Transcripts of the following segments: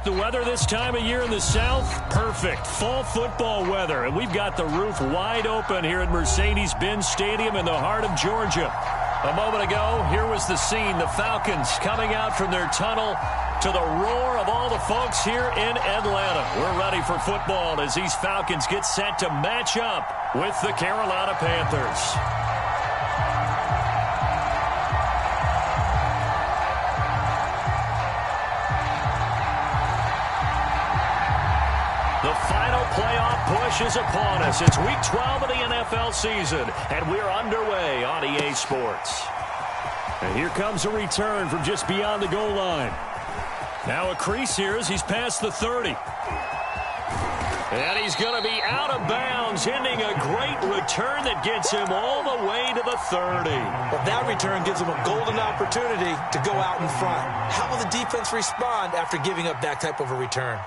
The weather this time of year in the South, perfect. Fall football weather. And we've got the roof wide open here at Mercedes-Benz Stadium in the heart of Georgia. A moment ago, here was the scene. The Falcons coming out from their tunnel to the roar of all the folks here in Atlanta. We're ready for football as these Falcons get set to match up with the Carolina Panthers. The final playoff push is upon us. It's Week 12 of the NFL season, and we're underway on EA Sports. And here comes a return from just beyond the goal line. Now a crease here as he's past the 30. And he's going to be out of bounds, ending a great return that gets him all the way to the 30. Well, that return gives him a golden opportunity to go out in front. How will the defense respond after giving up that type of a return?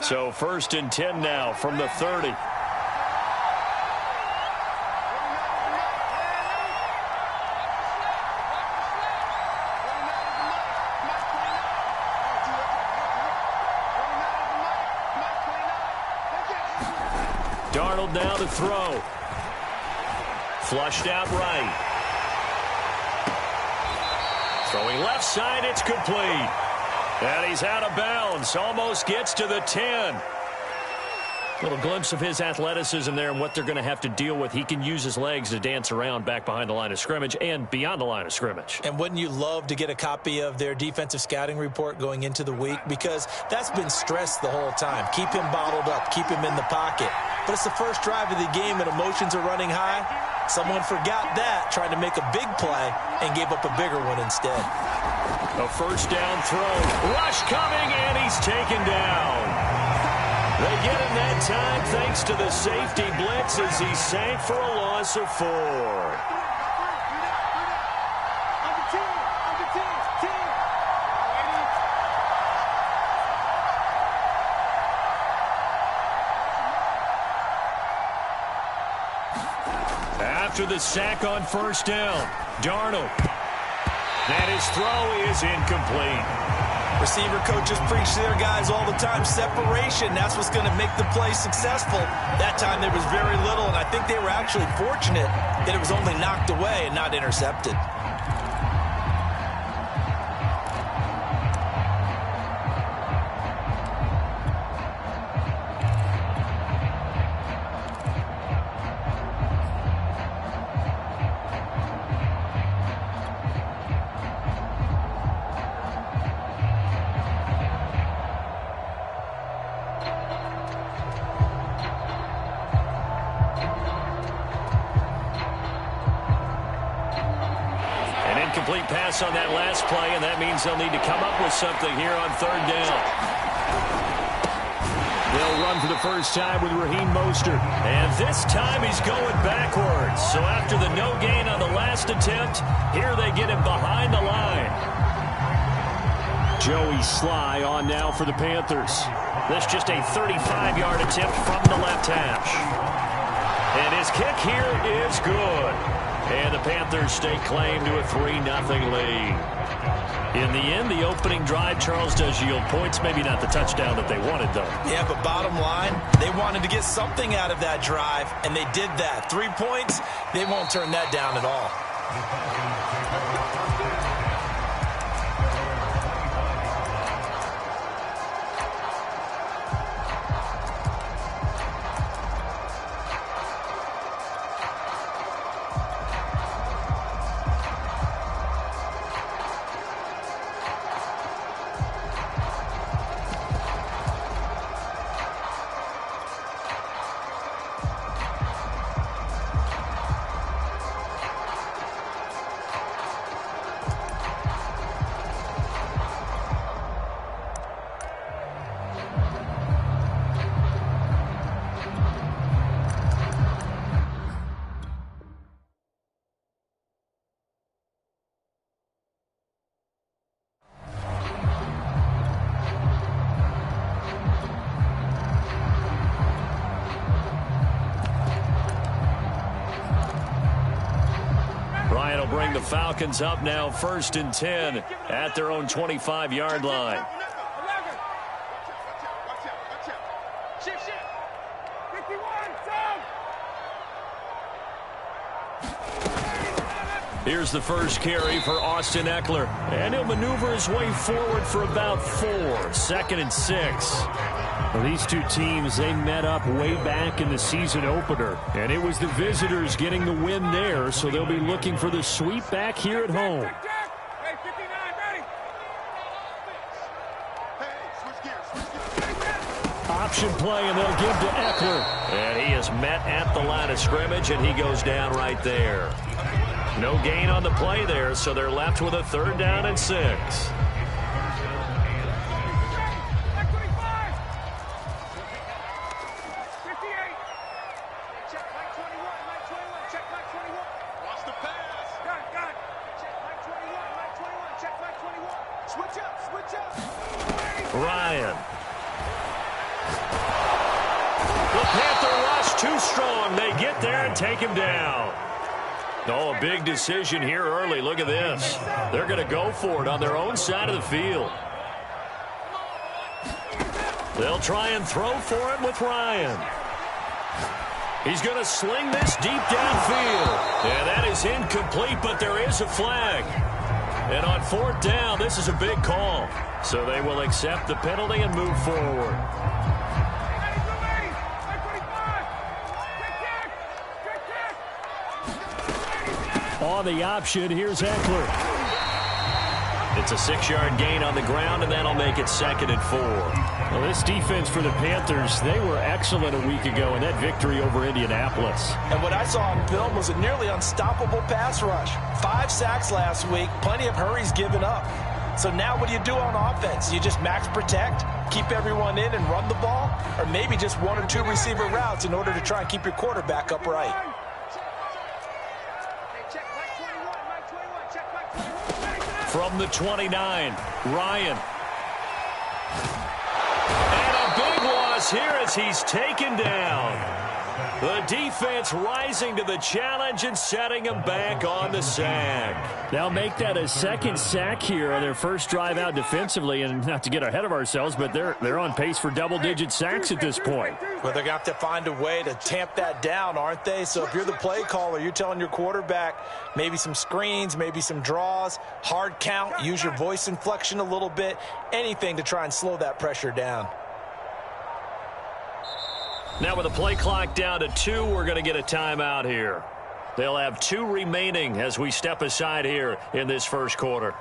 So 1st and 10 now from the 30. Darnold now to throw. Flushed out right. Throwing left side, it's complete. And he's out of bounds. Almost gets to the 10. Little glimpse of his athleticism there and what they're going to have to deal with. He can use his legs to dance around back behind the line of scrimmage and beyond the line of scrimmage. And wouldn't you love to get a copy of their defensive scouting report going into the week? Because that's been stressed the whole time. Keep him bottled up. Keep him in the pocket. But it's the first drive of the game and emotions are running high. Someone forgot that, tried to make a big play, and gave up a bigger one instead. A first down throw. Rush coming, and he's taken down. They get him that time thanks to the safety blitz as he sank for a loss of 4. After the sack on first down, Darnold. And his throw is incomplete. Receiver coaches preach to their guys all the time. Separation, that's what's going to make the play successful. That time there was very little, and I think they were actually fortunate that it was only knocked away and not intercepted. Incomplete pass on that last play, and that means they'll need to come up with something here on 3rd down. They'll run for the first time with Raheem Mostert. And this time he's going backwards. So after the no gain on the last attempt, here they get him behind the line. Joey Sly on now for the Panthers. This just a 35-yard attempt from the left hash. And his kick here is good. And the Panthers stake claim to a 3-0 lead. In the end, the opening drive, Charles, does yield points. Maybe not the touchdown that they wanted, though. Yeah, but bottom line, they wanted to get something out of that drive, and they did that. 3 points, they won't turn that down at all. Ryan will bring the Falcons up now 1st and 10 at their own 25-yard line. Here's the first carry for Austin Eckler. And he'll maneuver his way forward for about 4. 2nd and 6. Well, these two teams, they met up way back in the season opener. And it was the visitors getting the win there, so they'll be looking for the sweep back here at home. Option play, and they'll give to Eckler. And he is met at the line of scrimmage, and he goes down right there. No gain on the play there, so they're left with a 3rd down and 6. Ryan. The Panther rush too strong. They get there and take him down. Oh, a big decision here early. Look at this. They're going to go for it on their own side of the field. They'll try and throw for it with Ryan. He's going to sling this deep downfield. And that is incomplete, but there is a flag. And on 4th down, this is a big call. So they will accept the penalty and move forward. On the option, here's Eckler. It's a 6-yard gain on the ground, and that'll make it 2nd and 4. Well, this defense for the Panthers, they were excellent a week ago in that victory over Indianapolis. And what I saw on film was a nearly unstoppable pass rush. 5 sacks last week, plenty of hurries given up. So now what do you do on offense? You just max protect, keep everyone in and run the ball, or maybe just 1 or 2 receiver routes in order to try and keep your quarterback upright. From the 29, Ryan. And a big loss here as he's taken down. The defense rising to the challenge and setting him back on the sack. They'll make that a 2nd sack here on their first drive out defensively. And not to get ahead of ourselves, but they're on pace for double-digit sacks at this point. Well, they're going to have to find a way to tamp that down, aren't they? So if you're the play caller, you're telling your quarterback maybe some screens, maybe some draws, hard count, use your voice inflection a little bit, anything to try and slow that pressure down. Now with the play clock down to 2, we're going to get a timeout here. They'll have 2 remaining as we step aside here in this first quarter.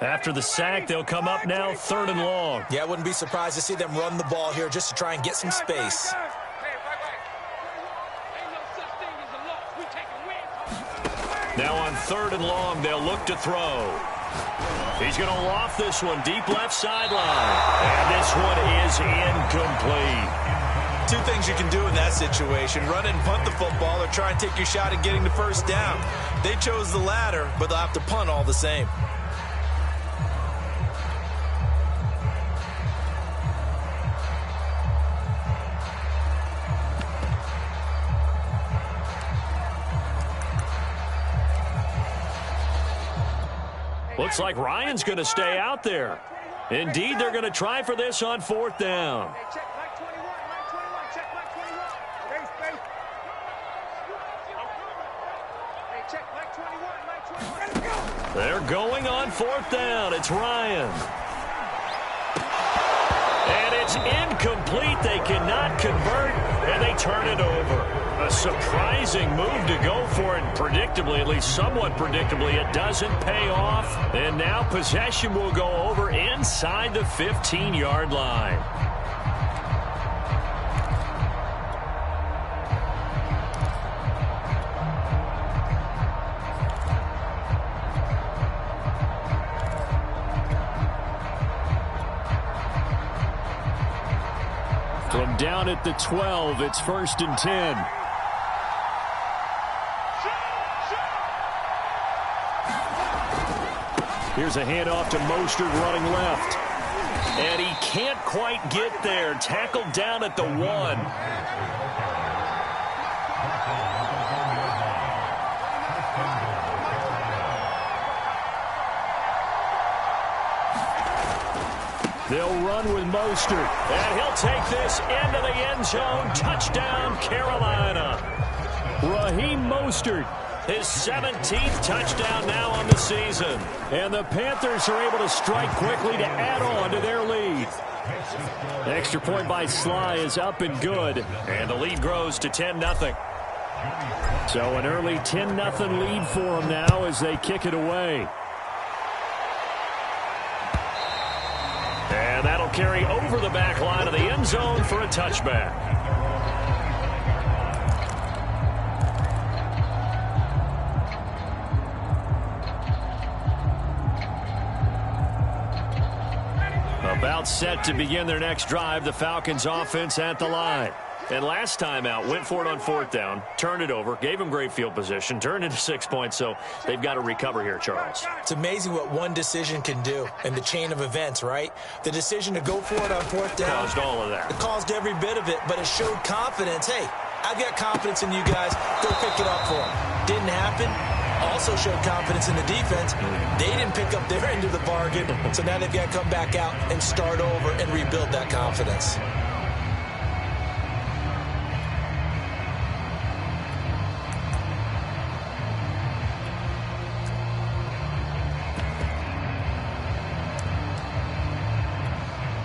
After the sack, they'll come up now 3rd and long. Yeah, I wouldn't be surprised to see them run the ball here just to try and get some space. Now on 3rd and long, they'll look to throw. He's going to loft this one deep left sideline. And this one is incomplete. two things you can do in that situation: run and punt the football, or try and take your shot at getting the first down. They chose the latter, but they'll have to punt all the same. Looks like Ryan's going to stay out there. Indeed, they're going to try for this on 4th down. They're going on 4th down. It's Ryan. And it's incomplete. They cannot convert, and they turn it over. A surprising move to go for it. Predictably, at least somewhat predictably, it doesn't pay off. And now possession will go over inside the 15-yard line. From down at the 12, it's 1st and 10. Here's a handoff to Mostert running left. And he can't quite get there. Tackled down at the 1. They'll run with Mostert. And he'll take this into the end zone. Touchdown, Carolina. Raheem Mostert. His 17th touchdown now on the season. And the Panthers are able to strike quickly to add on to their lead. Extra point by Sly is up and good. And the lead grows to 10-0. So an early 10-0 lead for them now as they kick it away. And that'll carry over the back line of the end zone for a touchback. About set to begin their next drive, the Falcons offense at the line. And last time out, went for it on 4th down, turned it over, gave them great field position, turned into 6 points, so they've got to recover here, Charles. It's amazing what one decision can do in the chain of events, right? The decision to go for it on 4th down. Caused all of that. It caused every bit of it, but it showed confidence. Hey, I've got confidence in you guys. Go pick it up for them. Didn't happen. Also showed confidence in the defense. They didn't pick up their end of the bargain, so now they've got to come back out and start over and rebuild that confidence.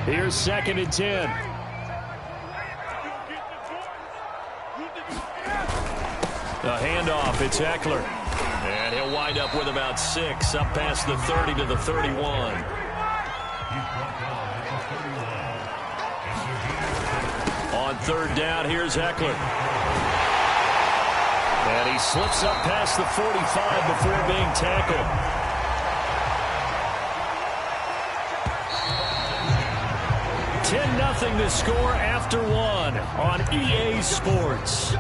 Here's 2nd and 10. The handoff, it's Eckler. And he'll wind up with about 6, up past the 30 to the 31. On 3rd down, here's Eckler. And he slips up past the 45 before being tackled. 10-0 the score after 1 on EA Sports.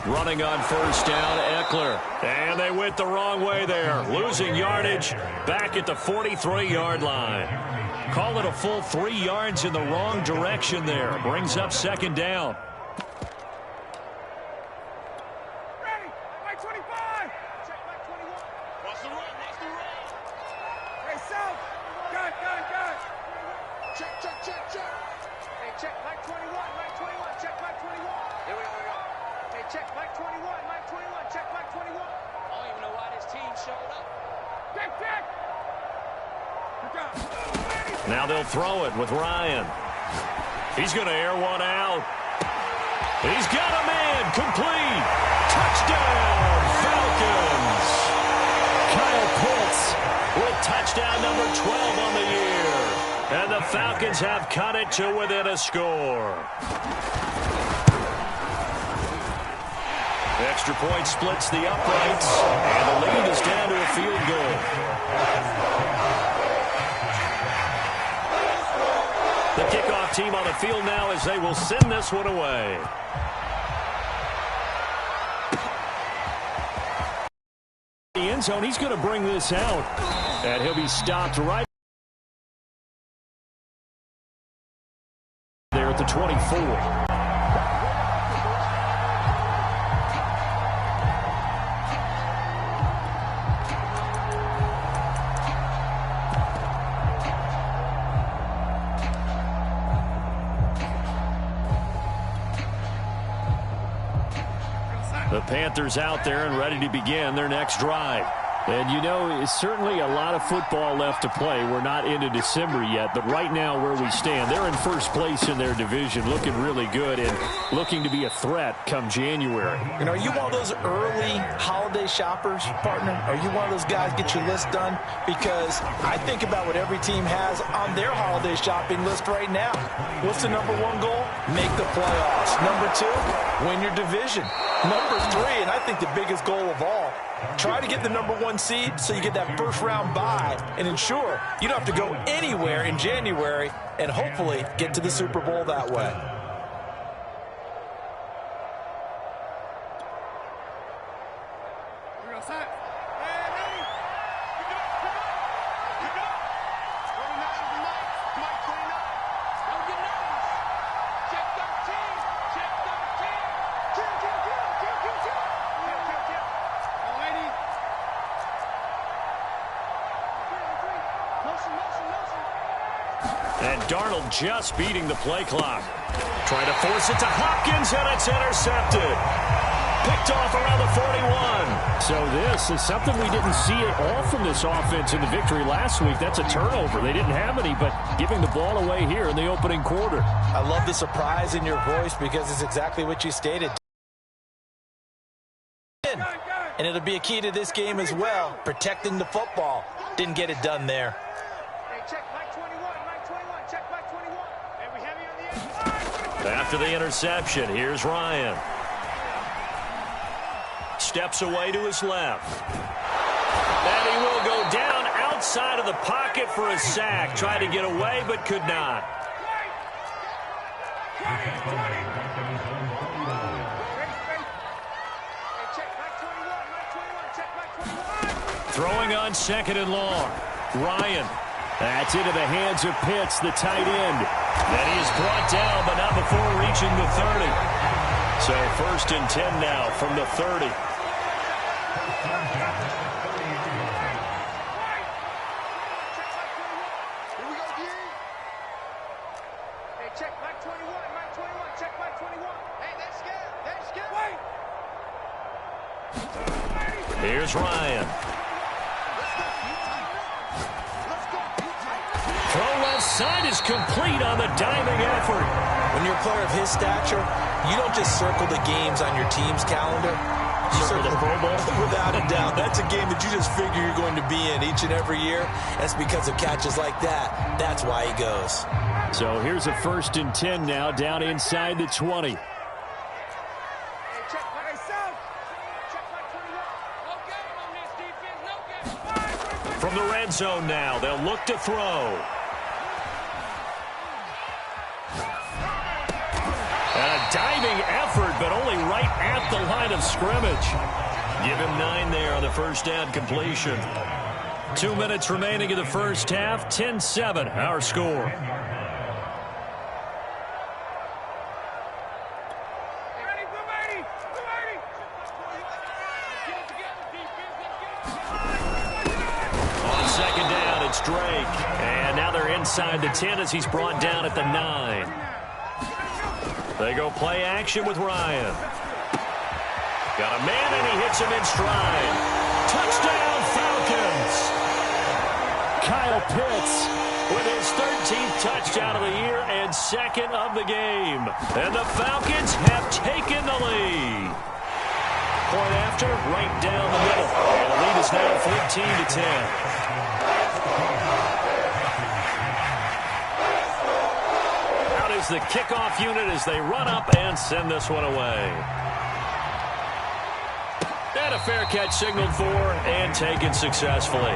Running on 1st down, Eckler. And they went the wrong way there. Losing yardage back at the 43-yard line. Call it a full 3 yards in the wrong direction there. Brings up 2nd down. Now they'll throw it with Ryan. He's going to air one out. He's got a man. Complete. Touchdown, Falcons. Kyle Pitts with touchdown number 12 on the year. And the Falcons have cut it to within a score. Extra point splits the uprights, and the lead is down to a field goal. The kickoff team on the field now as they will send this one away. The end zone, he's going to bring this out, and he'll be stopped right there at the 24. The Panthers out there and ready to begin their next drive. And, you know, it's certainly a lot of football left to play. We're not into December yet, but right now where we stand, they're in first place in their division, looking really good and looking to be a threat come January. You know, are you one of those early holiday shoppers, partner? Are you one of those guys get your list done? Because I think about what every team has on their holiday shopping list right now. What's the number one goal? Make the playoffs. Number two, win your division. Number three, and I think the biggest goal of all, try to get the number one seed so you get that first round bye and ensure you don't have to go anywhere in January and hopefully get to the Super Bowl that way. And Darnold just beating the play clock. Trying to force it to Hopkins, and it's intercepted. Picked off around the 41. So this is something we didn't see at all from this offense in the victory last week. That's a turnover. They didn't have any, but giving the ball away here in the opening quarter. I love the surprise in your voice because it's exactly what you stated. And it'll be a key to this game as well, protecting the football. Didn't get it done there. After the interception, here's Ryan. Steps away to his left. And he will go down outside of the pocket for a sack. Tried to get away, but could not. Throwing on 2nd and long. Ryan. That's into the hands of Pitts, the tight end. And he is brought down, but not before reaching the 30. So 1st and 10 now from the 30. Here's Ryan. Throw left side is complete on the diving effort. When you're a player of his stature, you don't just circle the games on your team's calendar. You circle the Pro Bowl. Without a doubt. That's a game that you just figure you're going to be in each and every year. That's because of catches like that. That's why he goes. So here's a 1st and 10 now down inside the 20. From the red zone now, they'll look to throw. And a diving effort, but only right at the line of scrimmage. Give him 9 there on the first down completion. 2 minutes remaining in the first half. 10-7, our score. On 2nd down, it's Drake. And now they're inside the 10 as he's brought down at the 9. They go play action with Ryan. Got a man, and he hits him in stride. Touchdown, Falcons! Kyle Pitts with his 13th touchdown of the year and 2nd of the game. And the Falcons have taken the lead. Point after, right down the middle. And the lead is now 14-10. The kickoff unit as they run up and send this one away. a fair catch signaled for and taken successfully.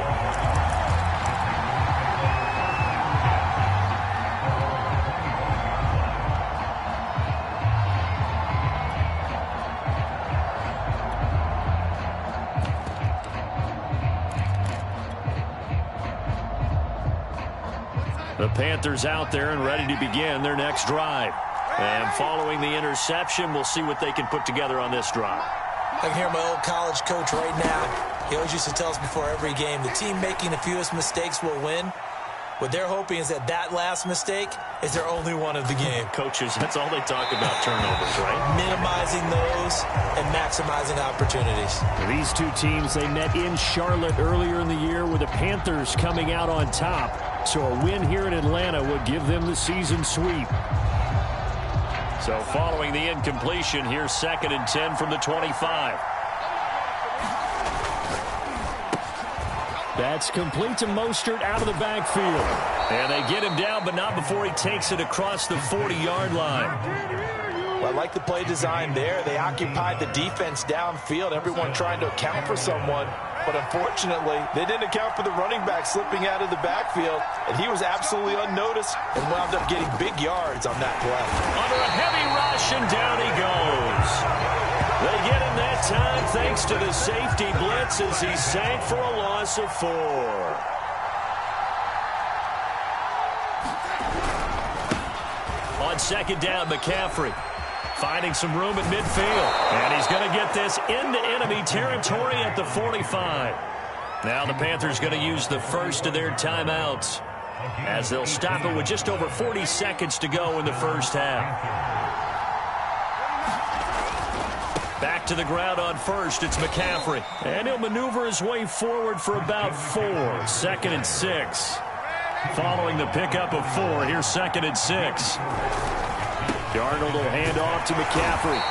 The Panthers out there and ready to begin their next drive. And following the interception, we'll see what they can put together on this drive. I can hear my old college coach right now. He always used to tell us before every game, the team making the fewest mistakes will win. What they're hoping is that that last mistake is their only one of the game. Coaches, that's all they talk about, turnovers, right? Minimizing those and maximizing opportunities. These two teams, they met in Charlotte earlier in the year with the Panthers coming out on top. So a win here in Atlanta would give them the season sweep. So following the incompletion, here's 2nd and 10 from the 25. That's complete to Mostert out of the backfield. And they get him down, but not before he takes it across the 40-yard line. Well, I like the play design there. They occupied the defense downfield, everyone trying to account for someone. But unfortunately, they didn't account for the running back slipping out of the backfield, and he was absolutely unnoticed and wound up getting big yards on that play. Under a heavy rush, and down he goes. They get him that time thanks to the safety blitz as he sank for a loss of 4. On 2nd down, McCaffrey finding some room at midfield. And he's going to get this into enemy territory at the 45. Now the Panthers going to use the first of their timeouts as they'll stop it with just over 40 seconds to go in the first half. Back to the ground on first, it's McCaffrey. And he'll maneuver his way forward for about 4. 2nd and 6. Following the pickup of 4, here's 2nd and 6. Darnold will hand off to McCaffrey.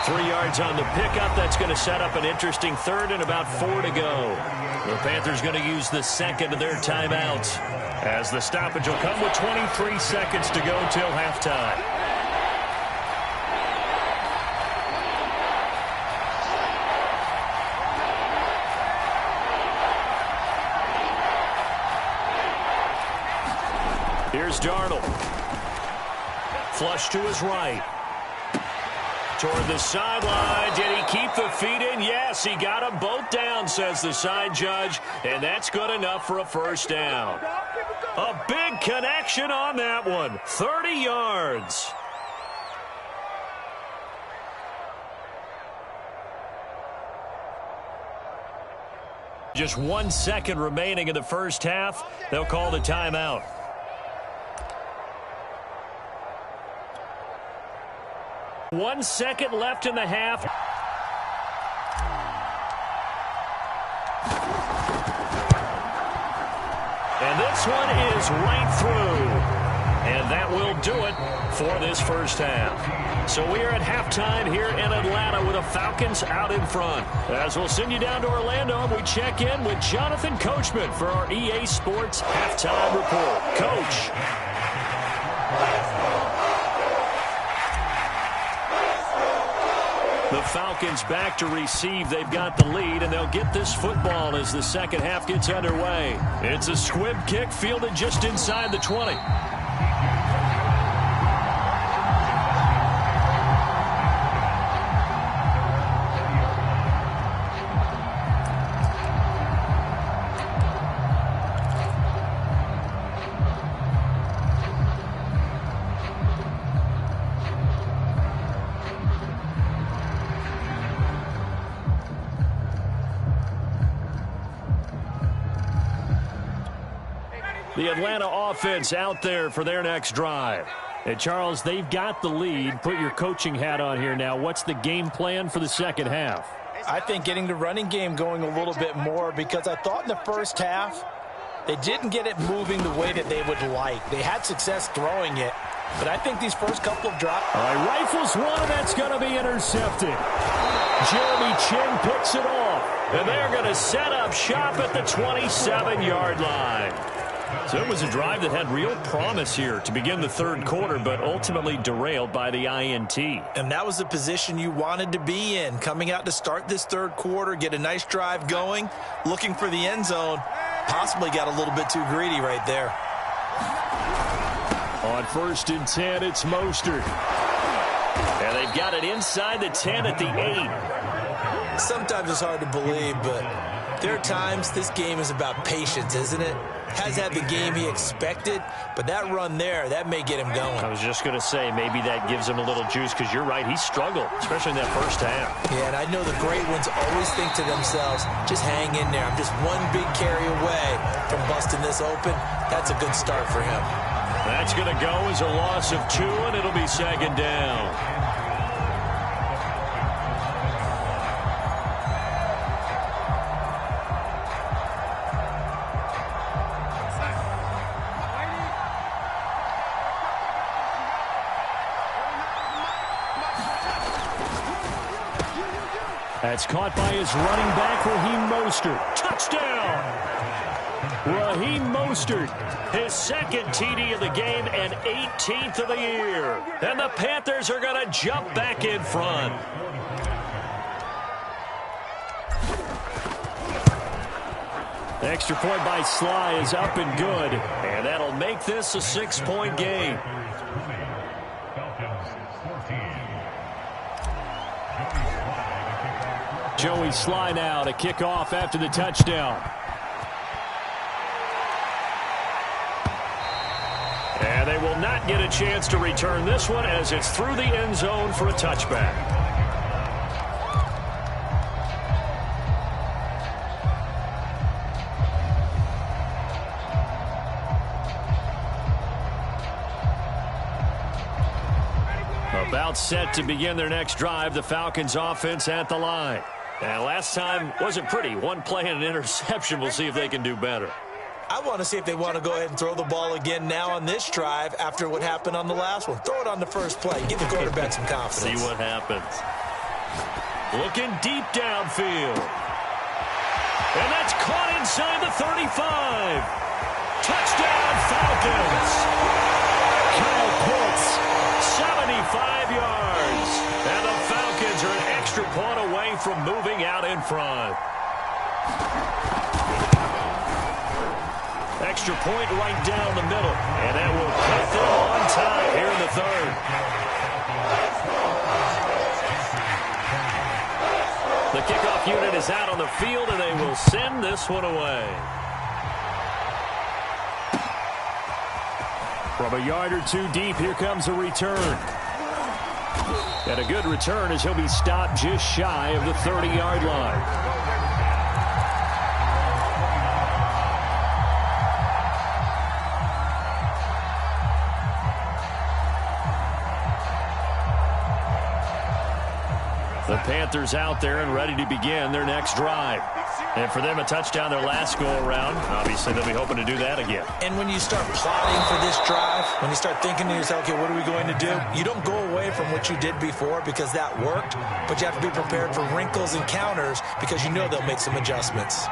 3 yards on the pickup. That's going to set up an interesting 3rd and about 4 to go. The Panthers going to use the 2nd of their timeouts as the stoppage will come with 23 seconds to go till halftime. Here's Darnold. Flush to his right. Toward the sideline. Did he keep the feet in? Yes, he got them both down, says the side judge. And that's good enough for a first down. A big connection on that one. 30 yards. Just 1 second remaining in the first half. They'll call the timeout. One second left in the half. And this one is right through. And that will do it for this first half. So we are at halftime here in Atlanta with the Falcons out in front. As we'll send you down to Orlando, we check in with Jonathan Coachman for our EA Sports Halftime Report. Coach. The Falcons back to receive. They've got the lead, and they'll get this football as the second half gets underway. It's a squib kick fielded just inside the 20. The Atlanta offense out there for their next drive. And Charles, they've got the lead. Put your coaching hat on here now. What's the game plan for the second half? I think getting the running game going a little bit more, because I thought in the first half they didn't get it moving the way that they would like. They had success throwing it, but I think these first couple of drops. All right, rifles one, and that's going to be intercepted. Jeremy Chin picks it off, and they're going to set up shop at the 27-yard line. So it was a drive that had real promise here to begin the third quarter, but ultimately derailed by the INT. And that was the position you wanted to be in, coming out to start this third quarter, get a nice drive going, looking for the end zone. Possibly got a little bit too greedy right there. On 1st and 10, it's Mostert. And they've got it inside the 10 at the 8. Sometimes it's hard to believe, but there are times this game is about patience, isn't it? Has had the game he expected, but that run there, that may get him going. I was just going to say, maybe that gives him a little juice, because you're right, he struggled, especially in that first half. Yeah, and I know the great ones always think to themselves, just hang in there. I'm just one big carry away from busting this open. That's a good start for him. That's going to go as a loss of 2, and it'll be 2nd down. That's caught by his running back, Raheem Mostert. Touchdown! Raheem Mostert. His 2nd TD of the game and 18th of the year. And the Panthers are going to jump back in front. Extra point by Sly is up and good. And that'll make this a 6-point game. Joey Sly now to kick off after the touchdown. And they will not get a chance to return this one as it's through the end zone for a touchback. About set to begin their next drive, the Falcons offense at the line. And last time wasn't pretty. One play and an interception. We'll see if they can do better. I want to see if they want to go ahead and throw the ball again now on this drive after what happened on the last one. Throw it on the first play. Give the quarterback some confidence. See what happens. Looking deep downfield. And that's caught inside the 35. Touchdown, Falcons. Kyle Pitts. 75 yards. And the Falcons are an extra point away from moving out in front. Extra point right down the middle. And that will put them on time here in the third. The kickoff unit is out on the field, and they will send this one away. From a yard or two deep, here comes a return. And a good return as he'll be stopped just shy of the 30-yard line. The Panthers out there and ready to begin their next drive. And for them, a touchdown their last go-around. Obviously, they'll be hoping to do that again. And when you start plotting for this drive, when you start thinking to yourself, okay, what are we going to do? You don't go away from what you did before because that worked, but you have to be prepared for wrinkles and counters because you know they'll make some adjustments.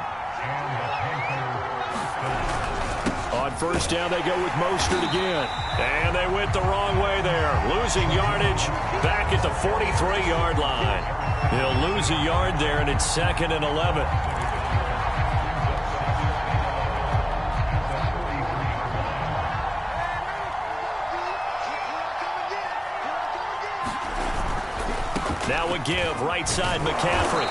On first down, they go with Mostert again. And they went the wrong way there. Losing yardage back at the 43-yard line. He'll lose a yard there, and it's 2nd and 11. Now a give, right side McCaffrey.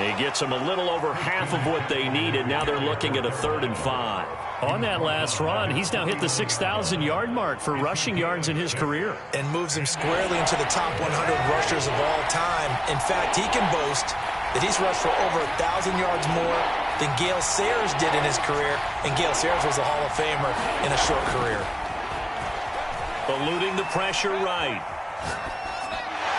He gets them a little over half of what they needed. Now they're looking at a 3rd and 5. On that last run, he's now hit the 6,000-yard mark for rushing yards in his career. And moves him squarely into the top 100 rushers of all time. In fact, he can boast that he's rushed for over 1,000 yards more than Gale Sayers did in his career. And Gale Sayers was a Hall of Famer in a short career. Eluding the pressure right.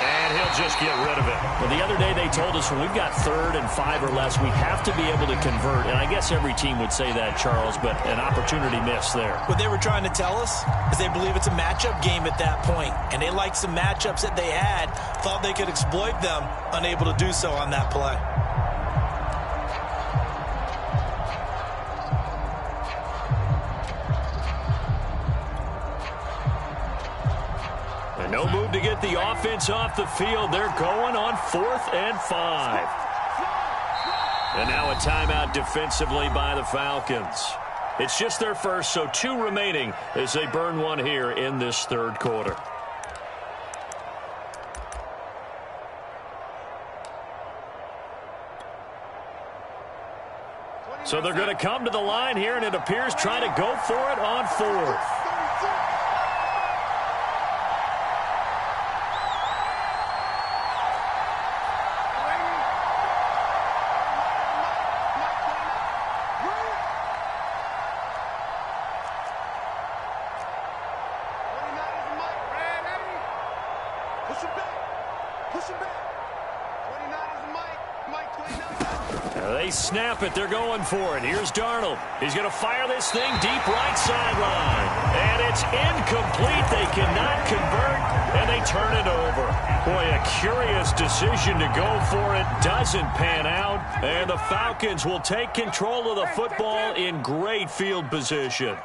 And he'll just get rid of it. Well, the other day they told us when we've got 3rd and 5 or less, we have to be able to convert. And I guess every team would say that, Charles, but an opportunity missed there. What they were trying to tell us is they believe it's a matchup game at that point. And they liked some matchups that they had, thought they could exploit them, unable to do so on that play. No move to get the offense off the field. They're going on 4th and 5. And now a timeout defensively by the Falcons. It's just their first, so 2 remaining as they burn one here in this 3rd quarter. So they're going to come to the line here, and it appears trying to go for it on 4th. They snap it. They're going for it. Here's Darnold. He's going to fire this thing deep right sideline. And it's incomplete. They cannot convert, and they turn it over. Boy, a curious decision to go for it. Doesn't pan out. And the Falcons will take control of the football in great field position.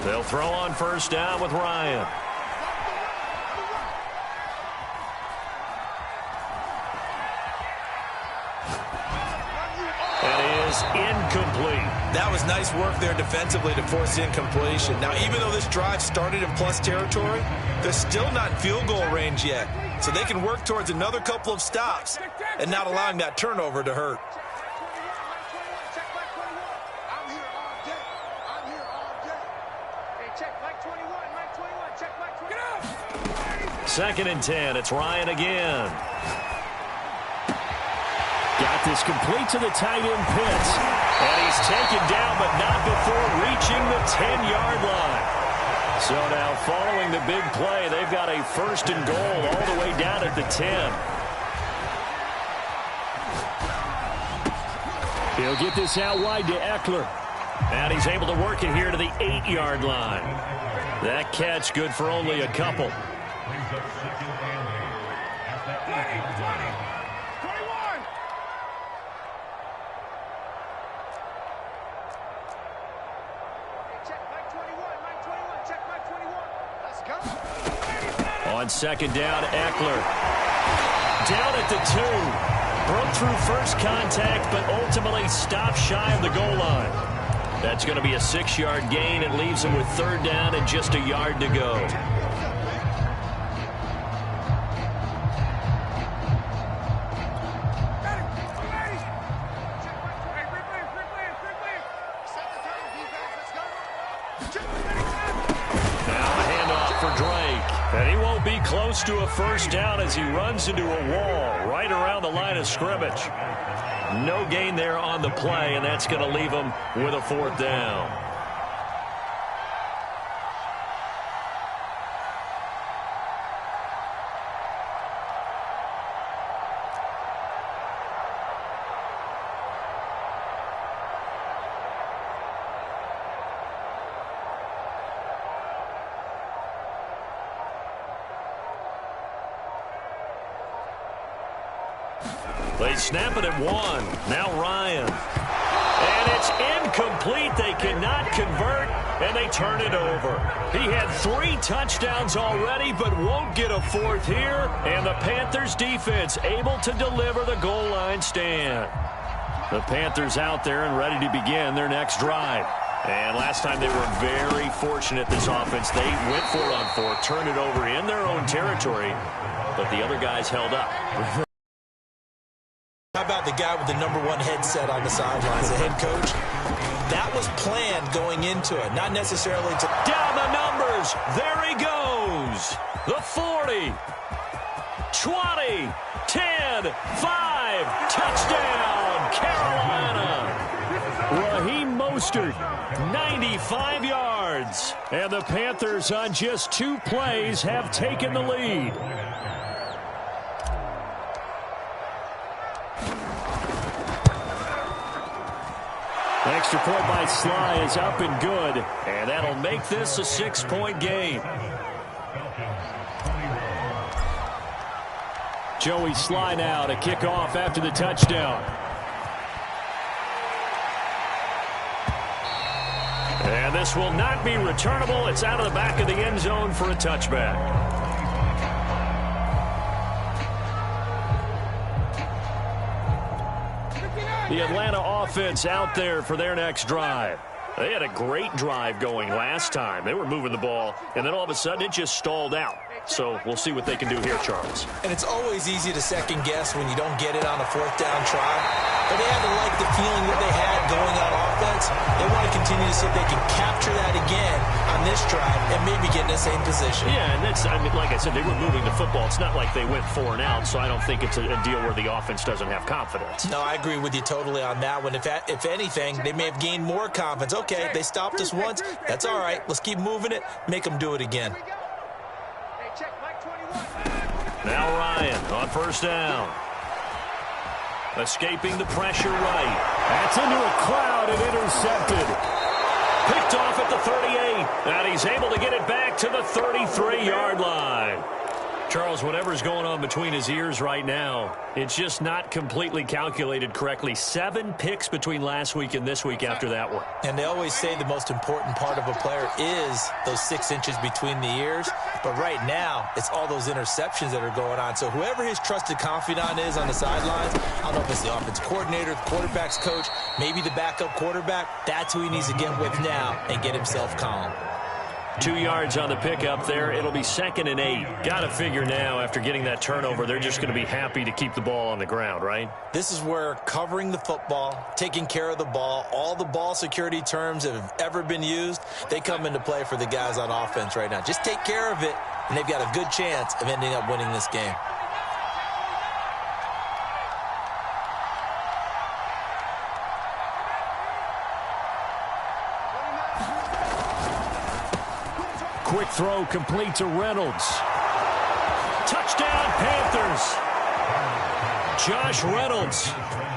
They'll throw on 1st down with Ryan. And it is incomplete. That was nice work there defensively to force incompletion. Now, even though this drive started in plus territory, they're still not in field goal range yet. So they can work towards another couple of stops and not allowing that turnover to hurt. Second and 10. It's Ryan again. Got this complete to the tight end Pitts. And he's taken down, but not before reaching the 10-yard line. So now following the big play, they've got a 1st and goal all the way down at the 10. He'll get this out wide to Eckler. And he's able to work it here to the 8-yard line. That catch good for only a couple. On 2nd down, Eckler. Down at the 2. Broke through first contact, but ultimately stopped shy of the goal line. That's going to be a 6-yard gain. It leaves him with 3rd down and just a yard to go. Close to a 1st down as he runs into a wall right around the line of scrimmage. No gain there on the play, and that's going to leave him with a 4th down. They snap it at 1. Now Ryan. And it's incomplete. They cannot convert, and they turn it over. He had 3 touchdowns already, but won't get a 4th here. And the Panthers defense able to deliver the goal line stand. The Panthers out there and ready to begin their next drive. And last time they were very fortunate, this offense. They went for it on 4, turned it over in their own territory, but the other guys held up. How about the guy with the #1 headset on the sidelines, the head coach? That was planned going into it, not necessarily to... Down the numbers. There he goes. The 40, 20, 10, 5. Touchdown, Carolina. Raheem Mostert, 95 yards. And the Panthers on just 2 plays have taken the lead. Extra point by Sly is up and good. And that'll make this a 6-point game. Joey Sly now to kick off after the touchdown. And this will not be returnable. It's out of the back of the end zone for a touchback. The Atlanta offense out there for their next drive. They had a great drive going last time. They were moving the ball, and then all of a sudden it just stalled out. So we'll see what they can do here, Charles. And it's always easy to second guess when you don't get it on a fourth down try. But they had to like the feeling that they had going on offense. They want to continue to see if they can capture that again on this drive and maybe get in the same position. Yeah, and that's, I mean, like I said, they were moving the football. It's not like they went 4 and out, so I don't think it's a deal where the offense doesn't have confidence. No, I agree with you totally on that one. If anything, they may have gained more confidence. Okay, they stopped us once. That's all right. Let's keep moving it. Make them do it again. Now Ryan on first down. Escaping the pressure right. That's into a crowd and intercepted. Picked off at the 38. And he's able to get it back to the 33-yard line. Charles, whatever's going on between his ears right now, it's just not completely calculated correctly. 7 picks between last week and this week after that one. And they always say the most important part of a player is those 6 inches between the ears. But right now, it's all those interceptions that are going on. So whoever his trusted confidant is on the sidelines, I don't know if it's the offensive coordinator, the quarterback's coach, maybe the backup quarterback, that's who he needs to get with now and get himself calm. 2 yards on the pickup there. It'll be 2nd and 8. Got to figure now, after getting that turnover, they're just going to be happy to keep the ball on the ground, right? This is where covering the football, taking care of the ball, all the ball security terms that have ever been used, they come into play for the guys on offense right now. Just take care of it, and they've got a good chance of ending up winning this game. Quick throw complete to Reynolds. Touchdown, Panthers. Josh Reynolds,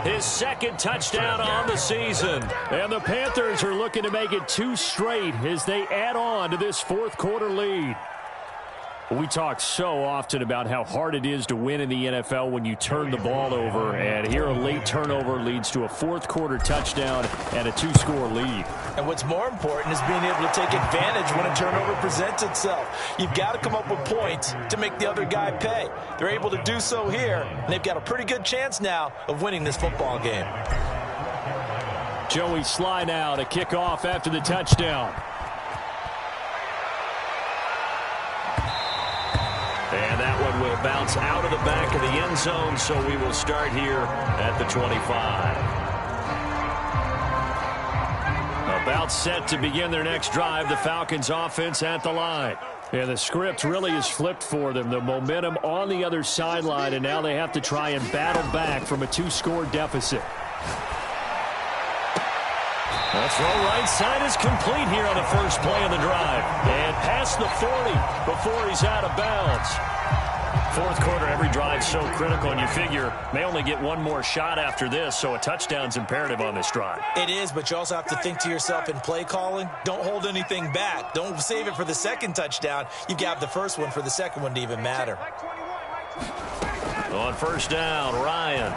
his 2nd touchdown on the season. And the Panthers are looking to make it 2 straight as they add on to this 4th quarter lead. We talk so often about how hard it is to win in the NFL when you turn the ball over, and here a late turnover leads to a 4th quarter touchdown and a 2-score lead. And what's more important is being able to take advantage when a turnover presents itself. You've got to come up with points to make the other guy pay. They're able to do so here, and they've got a pretty good chance now of winning this football game. Joey Sly now to kick off after the touchdown. And that one will bounce out of the back of the end zone, so we will start here at the 25. About set to begin their next drive, the Falcons offense at the line. And the script really is flipped for them. The momentum on the other sideline, and now they have to try and battle back from a 2-score deficit. The throw right side is complete here on the first play of the drive. And past the 40 before he's out of bounds. 4th quarter, every drive so critical, and you figure may only get one more shot after this, so a touchdown's imperative on this drive. It is, but you also have to think to yourself in play calling, don't hold anything back. Don't save it for the 2nd touchdown. You've got the first one for the 2nd one to even matter. On first down, Ryan.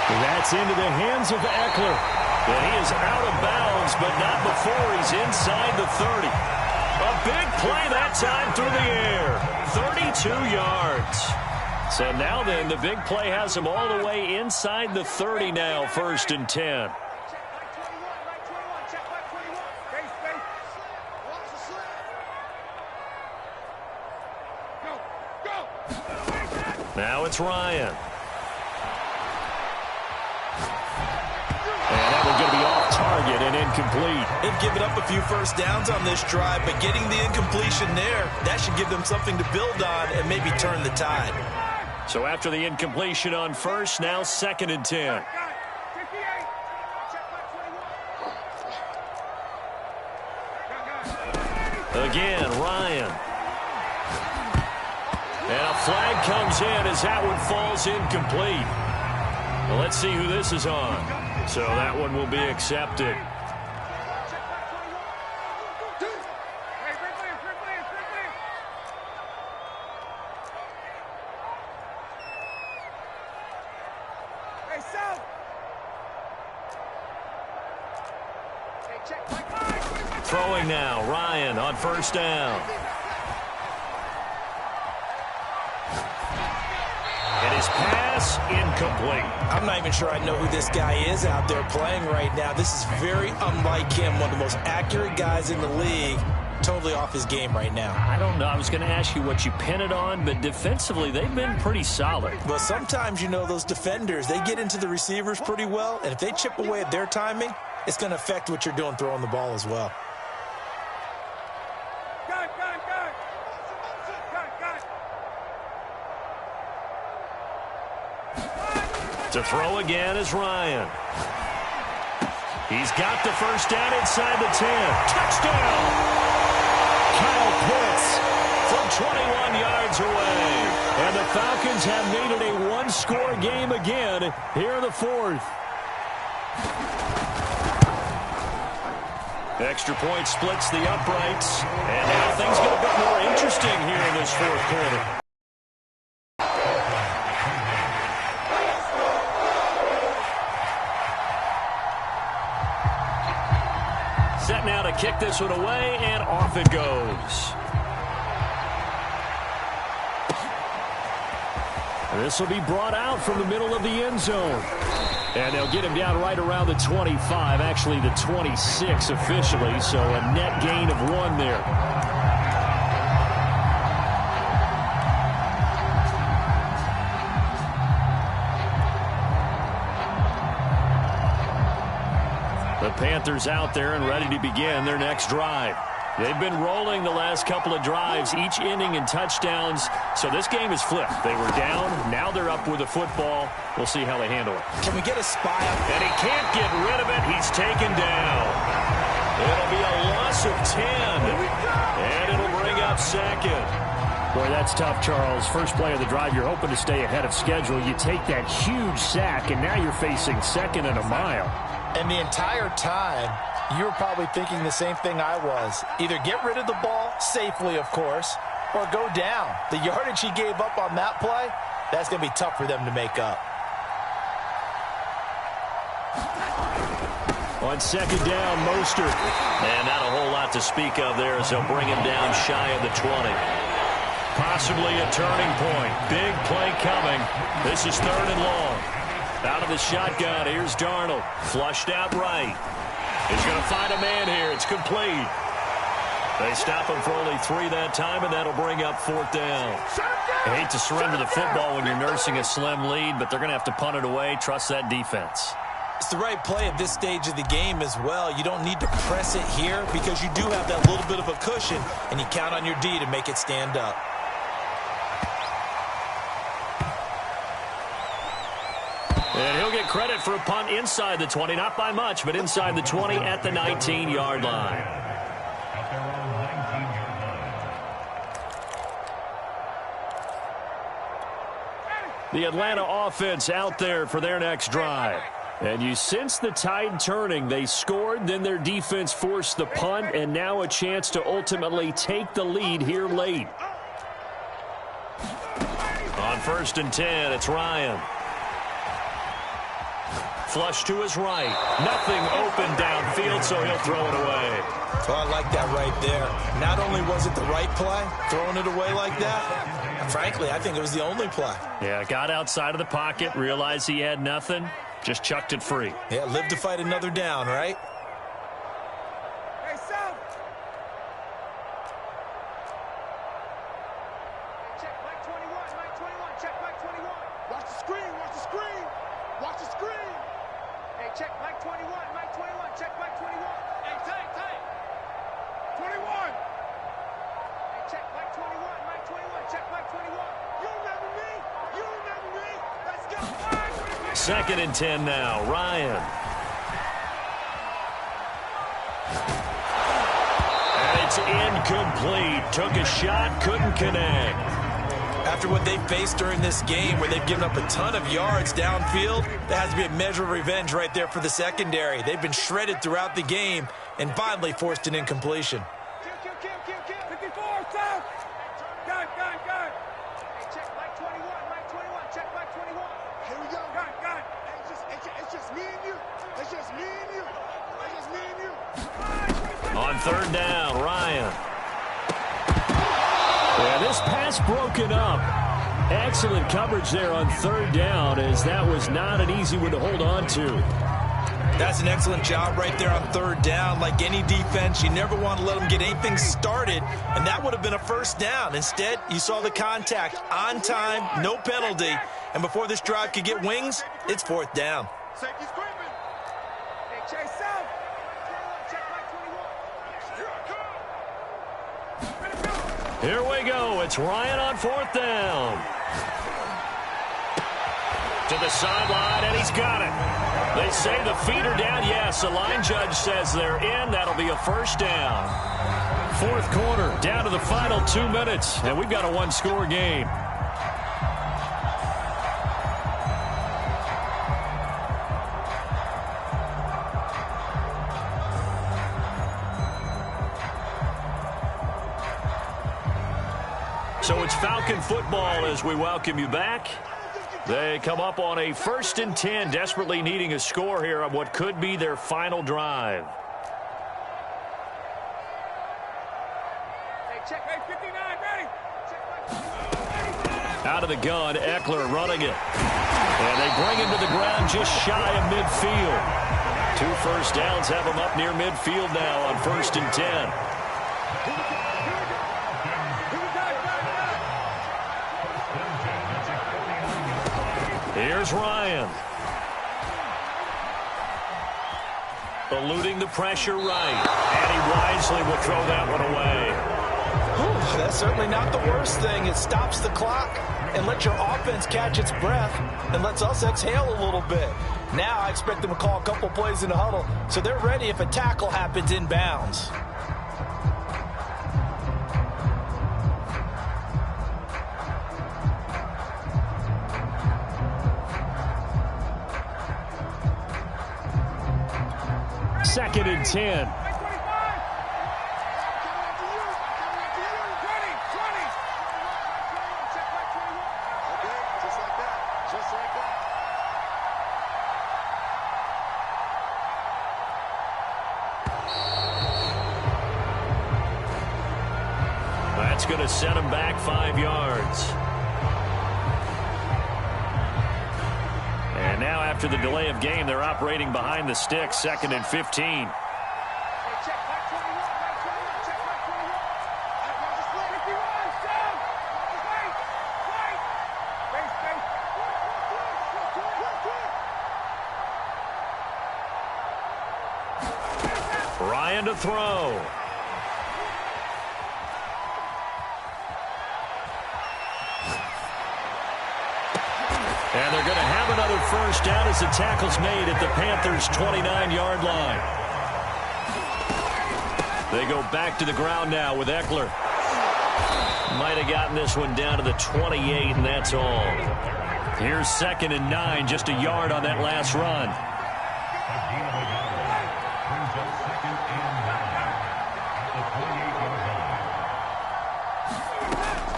That's into the hands of Eckler. And he is out of bounds, but not before he's inside the 30. A big play that time through the air. 32 yards. So now then, the big play has him all the way inside the 30 now, 1st and 10. Now it's Ryan. And that one's going to be off target and incomplete. They've given up a few first downs on this drive, but getting the incompletion there, that should give them something to build on and maybe turn the tide. So after the incompletion on first, now 2nd and 10. Again, Ryan. And a flag comes in as that one falls incomplete. Well, let's see who this is on. So that one will be accepted. Throwing now, Ryan on first down. And his pass incomplete. I'm not even sure I know who this guy is out there playing right now. This is very unlike him, one of the most accurate guys in the league. Totally off his game right now. I don't know. I was going to ask you what you pin it on, but defensively, they've been pretty solid. Well, sometimes, you know, those defenders, they get into the receivers pretty well, and if they chip away at their timing, it's going to affect what you're doing throwing the ball as well. To throw again is Ryan. He's got the first down inside the 10. Touchdown! Kyle Pitts from 21 yards away. And the Falcons have made it a one-score game again here in the fourth. Extra point splits the uprights. And now things get a bit more interesting here in this fourth quarter. Set now to kick this one away, and off it goes. This will be brought out from the middle of the end zone. And they'll get him down right around the 25, actually the 26 officially, so a net gain of 1 there. The Panthers out there and ready to begin their next drive. They've been rolling the last couple of drives, each inning in touchdowns, so this game is flipped. They were down, now they're up with the football. We'll see how they handle it. Can we get a spy up? And he can't get rid of it. He's taken down. It'll be a loss of 10, and it'll bring up second. Boy, that's tough, Charles. First play of the drive, you're hoping to stay ahead of schedule. You take that huge sack, and now you're facing second and a mile. And the entire time, you were probably thinking the same thing I was. Either get rid of the ball, safely, of course, or go down. The yardage he gave up on that play, that's going to be tough for them to make up. On second down, Mostert. And not a whole lot to speak of there as they'll bring him down shy of the 20. Possibly a turning point. Big play coming. This is third and long. Out of the shotgun, here's Darnold. Flushed out right. He's going to find a man here. It's complete. They stop him for only 3 that time, and that'll bring up fourth down. I hate to surrender the football when you're nursing a slim lead, but they're going to have to punt it away. Trust that defense. It's the right play at this stage of the game as well. You don't need to press it here because you do have that little bit of a cushion, and you count on your D to make it stand up. And he'll get credit for a punt inside the 20, not by much, but inside the 20 at the 19-yard line. The Atlanta offense out there for their next drive. And you sense the tide turning. They scored, then their defense forced the punt, and now a chance to ultimately take the lead here late. On first and 10, it's Ryan. Flush to his right. Nothing open downfield, so he'll throw it away. Oh, I like that right there. Not only was it the right play, throwing it away like that, frankly, I think it was the only play. Yeah, got outside of the pocket, realized he had nothing, just chucked it free. Yeah, live to fight another down, right? Second and 10 now. Ryan. And it's incomplete. Took a shot, couldn't connect. After what they've faced during this game where they've given up a ton of yards downfield, there has to be a measure of revenge right there for the secondary. They've been shredded throughout the game and finally forced an incompletion. On third down, Ryan. Yeah, this pass broken up. Excellent coverage there on third down, as that was not an easy one to hold on to. That's an excellent job right there on third down. Like any defense, you never want to let them get anything started, and that would have been a first down. Instead, you saw the contact on time, no penalty, and before this drive could get wings, it's fourth down. Here we go. It's Ryan on fourth down. To the sideline, and he's got it. They say the feet are down. Yes, the line judge says they're in. That'll be a first down. Fourth quarter, down to the final 2 minutes, and we've got a one-score game. So it's Falcon football as we welcome you back. They come up on a 1st and 10, desperately needing a score here on what could be their final drive. Out of the gun, Eckler running it. And they bring him to the ground just shy of midfield. 2 first downs have him up near midfield now on 1st and 10. Here's Ryan. Eluding the pressure right. And he wisely will throw that one away. Whew, that's certainly not the worst thing. It stops the clock and lets your offense catch its breath and lets us exhale a little bit. Now I expect them to call a couple plays in the huddle so they're ready if a tackle happens inbounds. Second and 10. That's going to set him back 5 yards. And now after the delay of game, they're operating behind the sticks, 2nd and 15. Ryan to throw. And they're going to have another first down as the tackle's made at the Panthers' 29-yard line. They go back to the ground now with Eckler. Might have gotten this one down to the 28, and that's all. Here's 2nd and 9, just a yard on that last run.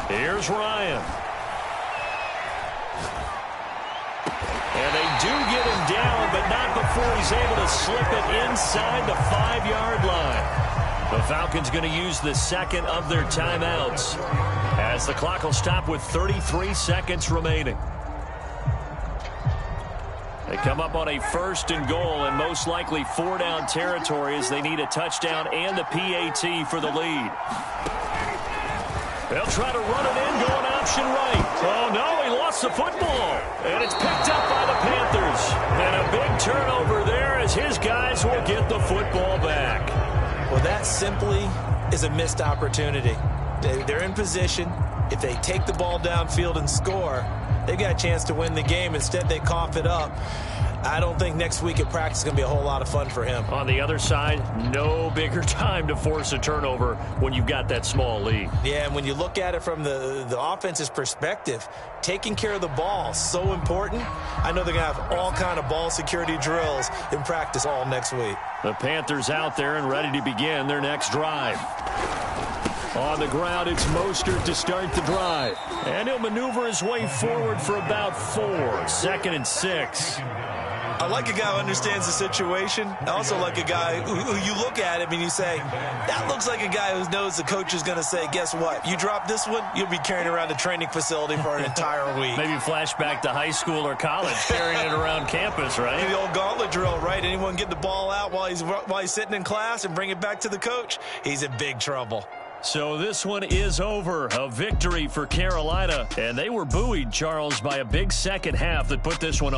Here's Ryan. And they do get him down, but not before he's able to slip it inside the 5-yard line. The Falcons going to use the second of their timeouts as the clock will stop with 33 seconds remaining. They come up on a 1st and goal and most likely 4-down territory as they need a touchdown and the PAT for the lead. They'll try to run it in, going option right. Oh, no, he lost the football. And it's picked up by the Panthers. And a big turnover there as his guys will get the football back. Well, that simply is a missed opportunity. They're in position. If they take the ball downfield and score, they've got a chance to win the game. Instead, they cough it up. I don't think next week at practice is going to be a whole lot of fun for him. On the other side, no bigger time to force a turnover when you've got that small lead. Yeah, and when you look at it from the offense's perspective, taking care of the ball, so important. I know they're going to have all kind of ball security drills in practice all next week. The Panthers out there and ready to begin their next drive. On the ground, it's Mostert to start the drive. And he'll maneuver his way forward for about 4. 2nd and 6. I like a guy who understands the situation. I also like a guy who you look at him and you say, that looks like a guy who knows the coach is going to say, guess what? You drop this one, you'll be carrying around the training facility for an entire week. Maybe flashback to high school or college, carrying it around campus, right? The old gauntlet drill, right? Anyone get the ball out while he's sitting in class and bring it back to the coach? He's in big trouble. So this one is over. A victory for Carolina. And they were buoyed, Charles, by a big second half that put this one on.